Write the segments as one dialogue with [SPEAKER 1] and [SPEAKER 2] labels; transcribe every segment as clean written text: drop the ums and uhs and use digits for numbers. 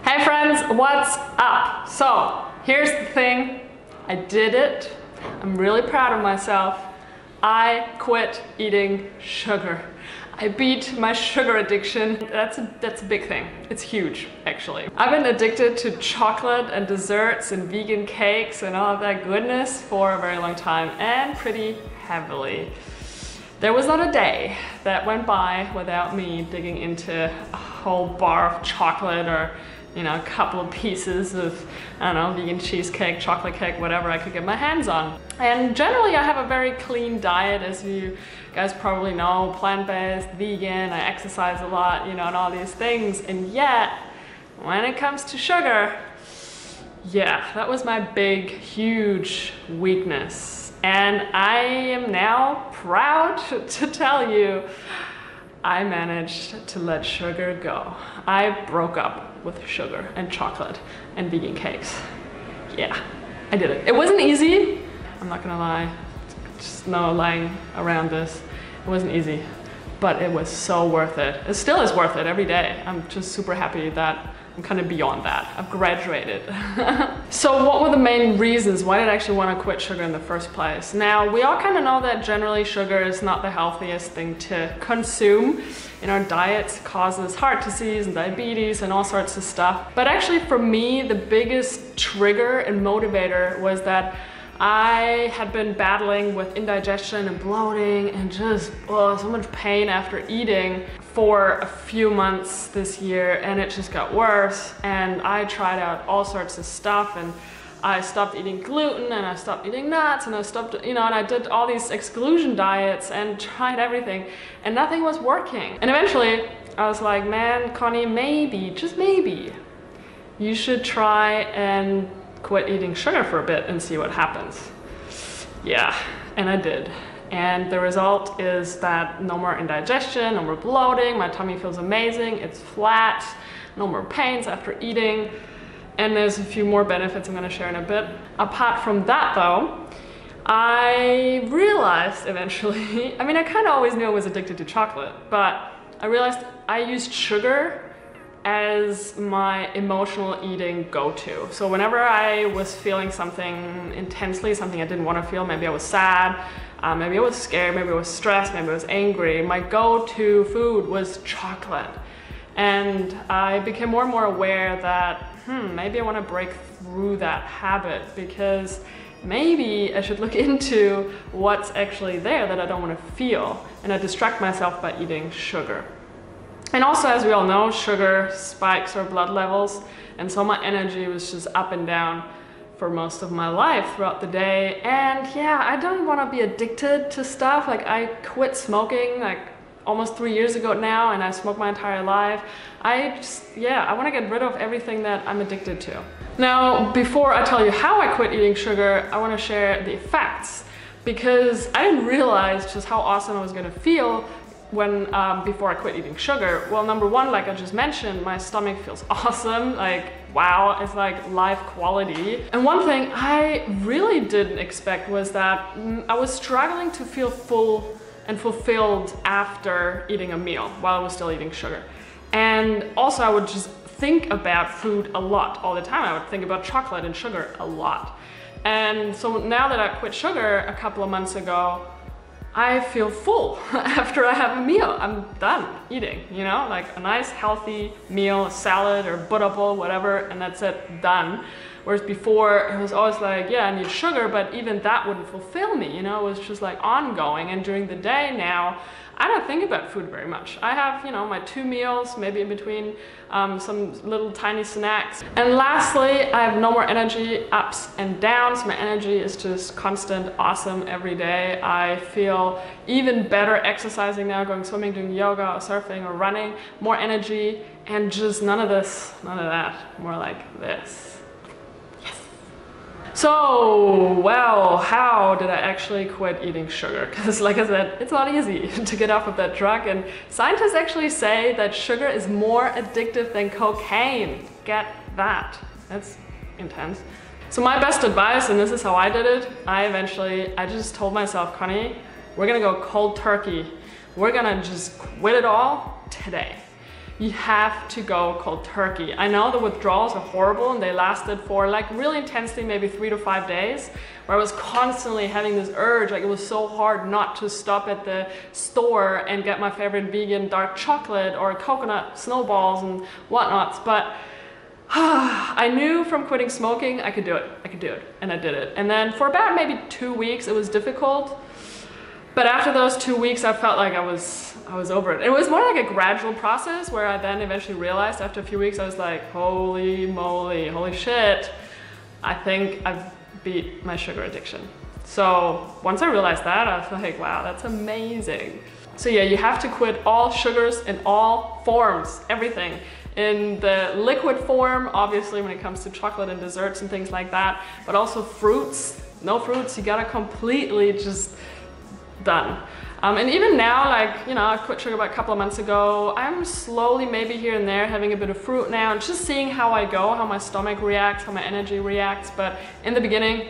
[SPEAKER 1] Hey friends, what's up? So here's the thing, I did it. I'm really proud of myself. I quit eating sugar. I beat my sugar addiction. That's a big thing. It's huge, actually. I've been addicted to chocolate and desserts and vegan cakes and all of that goodness for a very long time, and pretty heavily. There was not a day that went by without me digging into a whole bar of chocolate or, you know, a couple of pieces of, I don't know, vegan cheesecake, chocolate cake, whatever I could get my hands on. And generally I have a very clean diet, as you guys probably know, plant-based, vegan, I exercise a lot, you know, and all these things. And yet, when it comes to sugar, yeah, that was my big, huge weakness. And I am now proud to tell you, I managed to let sugar go. I broke up with sugar and chocolate and vegan cakes. Yeah, I did it. It wasn't easy, I'm not gonna lie. Just no lying around this. It wasn't easy, but it was so worth it. It still is worth it every day. I'm just super happy that I'm kind of beyond that. I've graduated. So what were the main reasons? Why did I actually want to quit sugar in the first place? Now, we all kind of know that generally sugar is not the healthiest thing to consume in our diets. It causes heart disease and diabetes and all sorts of stuff. But actually for me, the biggest trigger and motivator was that I had been battling with indigestion and bloating and just so much pain after eating for a few months this year, and it just got worse. And I tried out all sorts of stuff, and I stopped eating gluten, and I stopped eating nuts, and I stopped, you know, and I did all these exclusion diets and tried everything, and nothing was working. And eventually I was like, man, Connie, maybe, just maybe, you should try and quit eating sugar for a bit and see what happens. Yeah, and I did. And the result is that no more indigestion, no more bloating, my tummy feels amazing, it's flat, no more pains after eating, and there's a few more benefits I'm gonna share in a bit. Apart from that though, I realized eventually, I mean, I kind of always knew I was addicted to chocolate, but I realized I used sugar as my emotional eating go-to. So whenever I was feeling something intensely, something I didn't want to feel, maybe I was sad, maybe I was scared, maybe I was stressed, maybe I was angry, my go-to food was chocolate. And I became more and more aware that, maybe I want to break through that habit, because maybe I should look into what's actually there that I don't want to feel, and I distract myself by eating sugar. And also, as we all know, sugar spikes our blood levels, and so my energy was just up and down for most of my life throughout the day. And yeah, I don't want to be addicted to stuff. Like, I quit smoking like almost 3 years ago now, and I smoked my entire life. I want to get rid of everything that I'm addicted to. Now, before I tell you how I quit eating sugar, I want to share the effects, because I didn't realize just how awesome I was going to feel when before I quit eating sugar. Well, number one, like I just mentioned, my stomach feels awesome. Like, wow, it's like life quality. And one thing I really didn't expect was that I was struggling to feel full and fulfilled after eating a meal while I was still eating sugar. And also I would just think about food a lot all the time. I would think about chocolate and sugar a lot. And so now that I quit sugar a couple of months ago, I feel full after I have a meal. I'm done eating, you know, like a nice healthy meal, a salad or Buddha bowl, whatever, and that's it, done. Whereas before it was always like, yeah, I need sugar, but even that wouldn't fulfill me, you know, it was just like ongoing. And during the day now, I don't think about food very much. I have, you know, my 2 meals, maybe in between some little tiny snacks. And lastly, I have no more energy ups and downs. My energy is just constant, awesome every day. I feel even better exercising now, going swimming, doing yoga or surfing or running, more energy, and just none of this, none of that, more like this. So, well, how did I actually quit eating sugar? Because like I said, it's not easy to get off of that drug, and scientists actually say that sugar is more addictive than cocaine. Get that. That's intense. So my best advice, and this is how I did it, I just told myself, Connie, we're gonna go cold turkey. We're gonna just quit it all today. you have to go cold turkey. I know the withdrawals are horrible and they lasted for like really intensely, maybe 3 to 5 days, where I was constantly having this urge, like it was so hard not to stop at the store and get my favorite vegan dark chocolate or coconut snowballs and whatnots. But I knew from quitting smoking, I could do it, and I did it. And then for about maybe 2 weeks, it was difficult. But after those 2 weeks, I felt like I was over it. It was more like a gradual process where I then eventually realized after a few weeks, I was like, holy moly, holy shit. I think I've beat my sugar addiction. So once I realized that, I was like, wow, that's amazing. So yeah, you have to quit all sugars in all forms, everything. In the liquid form, obviously when it comes to chocolate and desserts and things like that, but also fruits, no fruits, you gotta completely just done. And even now, like, you know, I quit sugar about a couple of months ago. I'm slowly, maybe here and there, having a bit of fruit now and just seeing how I go, how my stomach reacts, how my energy reacts. But in the beginning,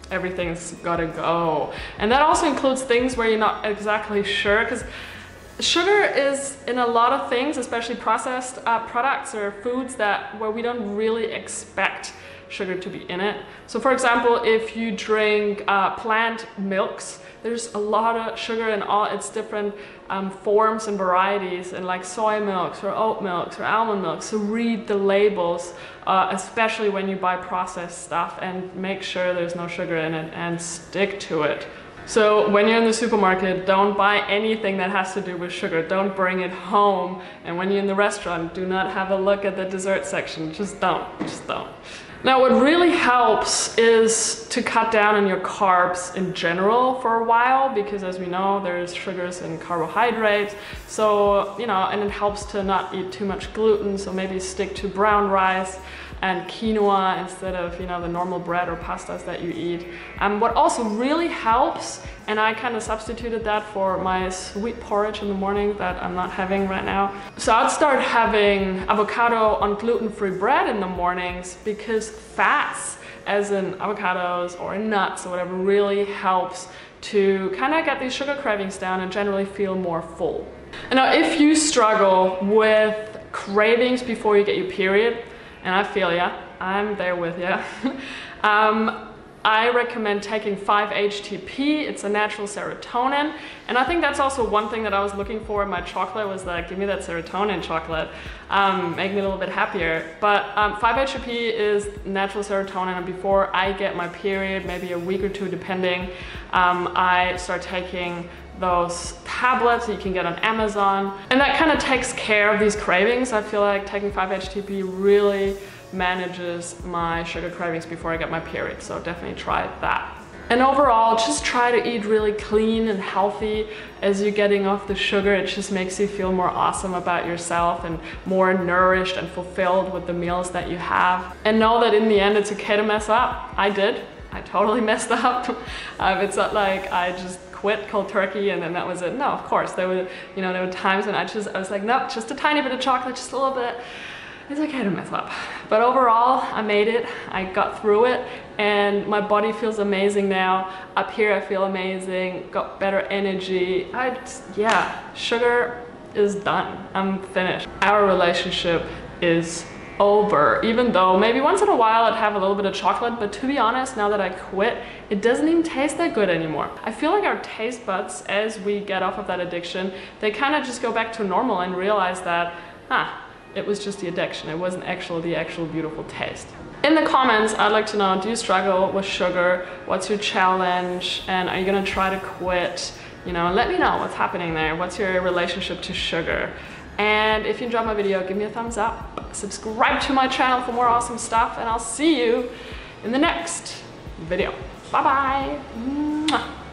[SPEAKER 1] everything's gotta go. And that also includes things where you're not exactly sure, because sugar is in a lot of things, especially processed products or foods where we don't really expect sugar to be in it. So for example, if you drink plant milks, there's a lot of sugar in all its different forms and varieties, and like soy milks or oat milks or almond milks. So read the labels, especially when you buy processed stuff, and make sure there's no sugar in it and stick to it. So when you're in the supermarket, don't buy anything that has to do with sugar. Don't bring it home. And when you're in the restaurant, do not have a look at the dessert section. Just don't. Now, what really helps is to cut down on your carbs in general for a while, because as we know, there's sugars in carbohydrates. So, you know, and it helps to not eat too much gluten. So maybe stick to brown rice and quinoa instead of, you know, the normal bread or pastas that you eat. What also really helps, and I kind of substituted that for my sweet porridge in the morning that I'm not having right now. So I'd start having avocado on gluten-free bread in the mornings, because fats, as in avocados or nuts or whatever, really helps to kind of get these sugar cravings down and generally feel more full. And now if you struggle with cravings before you get your period, and I feel ya, I'm there with ya. I recommend taking 5-HTP. It's a natural serotonin. And I think that's also one thing that I was looking for in my chocolate, was like, give me that serotonin chocolate, make me a little bit happier. But 5-HTP is natural serotonin, and before I get my period, maybe a week or two depending, I start taking those tablets that you can get on Amazon. And that kind of takes care of these cravings. I feel like taking 5-HTP really manages my sugar cravings before I get my period. So definitely try that. And overall, just try to eat really clean and healthy as you're getting off the sugar. It just makes you feel more awesome about yourself and more nourished and fulfilled with the meals that you have. And know that in the end, it's okay to mess up. I did. I totally messed up. It's not like I just quit cold turkey and then that was it. No, of course, there were times when I was like, nope, just a tiny bit of chocolate, just a little bit. It's okay to mess up. But overall, I made it, I got through it, and my body feels amazing now. Up here, I feel amazing, got better energy. Yeah, sugar is done, I'm finished. Our relationship is over, even though maybe once in a while I'd have a little bit of chocolate, but to be honest, now that I quit, it doesn't even taste that good anymore. I feel like our taste buds, as we get off of that addiction, they kind of just go back to normal and realize that, it was just the addiction. It wasn't the actual beautiful taste. In the comments, I'd like to know, do you struggle with sugar? What's your challenge? And are you gonna try to quit? You know, let me know what's happening there. What's your relationship to sugar? And if you enjoyed my video, give me a thumbs up. Subscribe to my channel for more awesome stuff, and I'll see you in the next video. Bye-bye.